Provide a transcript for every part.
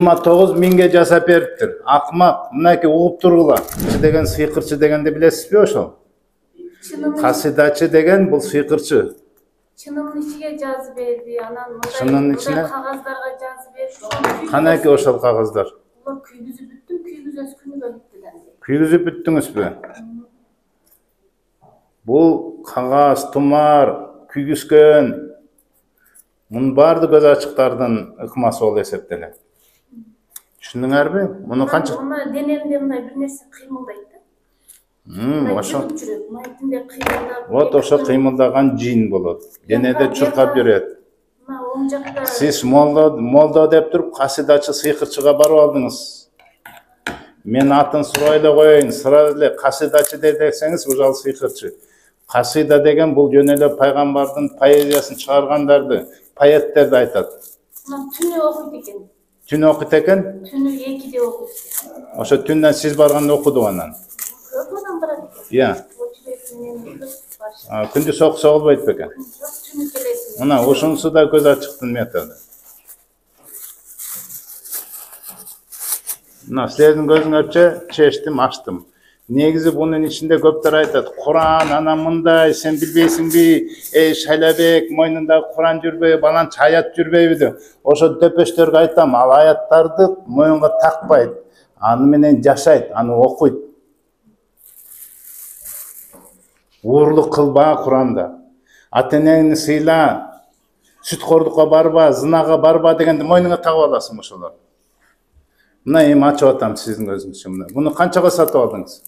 29 миңге жасап бериптир. Акмак, мынакей угуп тургула. Деген сыйкырчы дегенди билесизби ошол? Касидачы деген бул сыйкырчы. Чынымын ичиге жазып берди, анан Чынын ичине кагаздарга жазып берди. Канаки ошол кагаздар? Улар күйгүзүп бүттүм, күйгүзөс күнүгө бүттү. Күйгүзүп бүттүңүзбү? Бул кагаз, тумар, күйгүзгөн мунун баардык көз ачыктардын ыкмасы болуп эсептелет. Түшүндүңөрбү? Муну канча? Мына денемде мындай бир нерсе кыймылдайт да. Ошо. Майтинде кыймылдап. Вот ошо кыймылдаган жин болот. Денеде чуркап жүрөт. Мына оң жакта. Сиз молдо деп туруп касидачы сыйкырчыга барып алдыңыз. Мен атын сурай эле коеюн, сразу эле касидачы десеңиз, ушул сыйкырчы. Касида деген бул жөн эле пайгамбардын поэзиясын чыгаргандарды, поэттерди айтат. Мына түнү окуйт экен. Түн окуйт экен? Түнү 2-де окуйт. Ошо түндөн сиз барганда окуду анан. Көп адам барат экен. Иә. Күндүз окуса болбойт бекен? Түнү келесиң. Мына ушунусу да көз ачыктын методу. Мына силердин көзүңөрчө чечтим, ачтым. Негизи бунун ичинде көптөр айтат, Куран анан мындай, сен билбейсиңби? Эй Шайлабек, мойнундагы Куран жүрбөйбү, баланча аят жүрбөйбү деп. Ошо дөпөчтөргө айтам, ал аяттарды моюнга такпайт, аны менен жашайт, аны окуйт. Уурлук кылба Куранда. Ата-энеңди сыйла, сүткордукка барба, зынага барба дегенди мойнуңа тагып аласың ошолор. Мына эми ачып атам сиздин көзүңүзчө мына. Буну канчага сатып алдыңыз?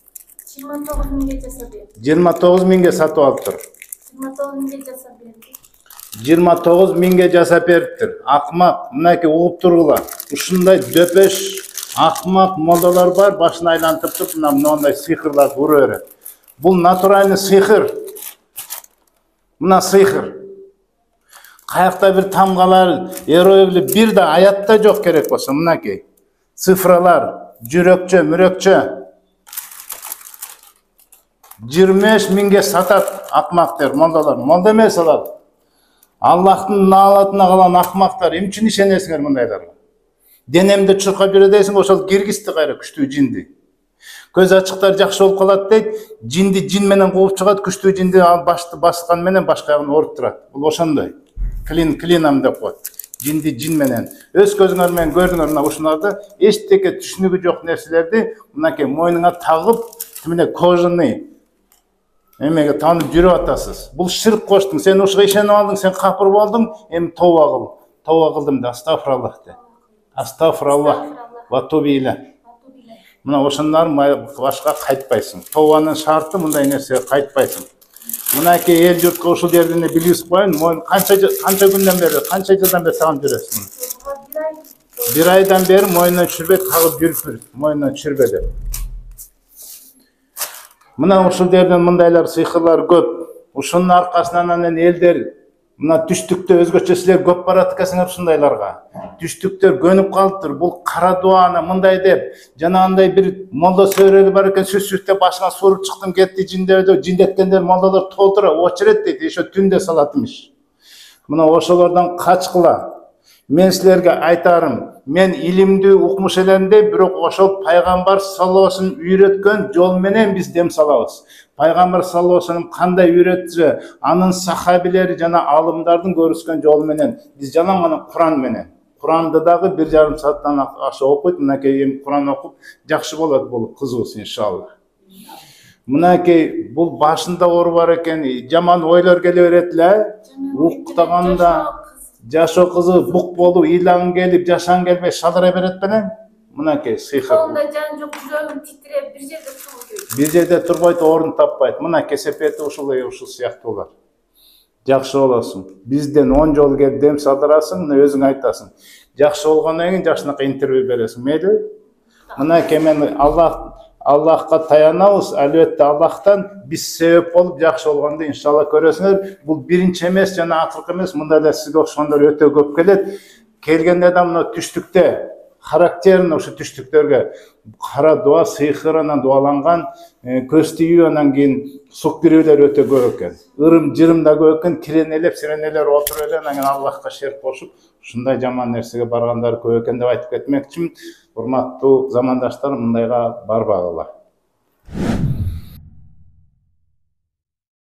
29 миңге жасап берди. 29 миңге сатып алыптыр. 29 миңге жасап берди. 29 миңге жасап бериптир. Акмак, мынакей угуп тургула. Ушундай дөпөш акмак молдолор бар, башын айлантып туруп, мындай сыйкырларды ура берет. Бул натуральный сыйкыр. Мына сыйкыр. Каякта бир тамгалар, иероглиф бир да аятта жок керек болсо, мынакей. Цифралар, жүрөкчө, мүрөкчө. 25 миңге сатат акмактар, молдолор. Молдо эмес алар. Аллахтын наалатына калган акмактар, эмне үчүн ишенесиңер мындайларга? Денемде чуркап жүрө дейсиң, ошол киргизди кайра күчтүү жинди. Көз ачыктар жакшы болуп калат дейт, жинди жин менен кууп чыгат, күчтүү жинди башты баскан менен башка ягын ооруп турат. Бул ошондой. Клинам деп коет. Жинди жин менен. Өз көзүңөр менен көрдүңөр мына ушуларды, эчтеке түшүнүгү жок нерселерди мынакей мойнуңа тагып, мына кожаный эмеге таанып жүрүп атасыз. Бул ширк коштуң, сен ушуга ишенип алдың, сен капыр болдуң, эми тооба кыл. Тооба кылдым да, астагфираллах де. Астагфираллах ва тубиле. Мына ошондор башка кайтпайсың. Тообанын шарты мындай нерсеге кайтпайсың. Мынакей эл журтка ушул жерден билгизип коеюн, канча күндөн бери, канча жылдан бери сагын жүрөсүң? 1 айдан бери мойнуна чүрбөй тагып жүрүп, мойнуна чүрбө деп. Мына ушул жерден мындайлар сыйкырлар көп. Ушунун аркасынан анан элдер мына түштүктө өзгөчө силер көп барат экенсиңер ушундайларга. Түштүктөр көнүп калыптыр. Бул кара дуаны мындай деп, жанагындай бир молдо сөйрөлү бар экен, сүт деп башына суруп чыктым, кетти жиндөөдө, жиндеткендер молдолор толтура очерет дейт, ошо түндө салат имиш. Мына ошолордон качкыла. Мен силерге айтарым, мен илимди укмуш элемди, бирок ошол пайгамбар саллаллаху алейхи вассалам үйрөткөн жол менен биз дем салабыз. Пайгамбар саллаллаху алейхи вассалам кандай үйрөтсө, анын сахабилери жана алымдардын көрүскөн жолу менен, биз жана мына Куран менен. Куранды дагы 1,5 сааттан аша окуйт, мынакей эми Куран окуп жакшы болот, бул кызуусу иншалла. Мынакей бул башында оору бар экен, жаман ойлор келе берет эле, уктаганда жашоо кызы бук болуп, ыйлаң келип, жашаң келбей шалдыра берет белең. Мынакей сыйкыр. Колунда жан жок, жүрөгүм титиреп, бир жерде турбойт. Бир жерде турбойт, орун таппайт. Мына кесепети ушул сыяктуу болот. Жакшы болосуң. Бизден 10 жол келип дем салдырасың, өзүң айтасың. Жакшы болгондон кийин жакшынакы интервью бересиң, мейли? Мынакей мен Аллахка таянабыз, албетте Аллахтан биз себеп болуп жакшы болгонду иншалла көрөсүңөр. Бул биринчи эмес, жана акыркы эмес, мындай эле сизге окшогондор өтө көп келет. Келгенде да мына түштүктө характерин ошо түштүктөргө кара дуа сыйкырынан дуаланган көз тийүү анан кийин сук бирүүлөр өтө көп экен. Ырым жырым да көп экен, киренелеп сиренелер отуруп эле анан Аллахка шерк кошуп ушундай жаман нерсеге баргандар көп экен деп айтып кетмекчимин. Урматтуу замандаштар, мындайга барбагыла.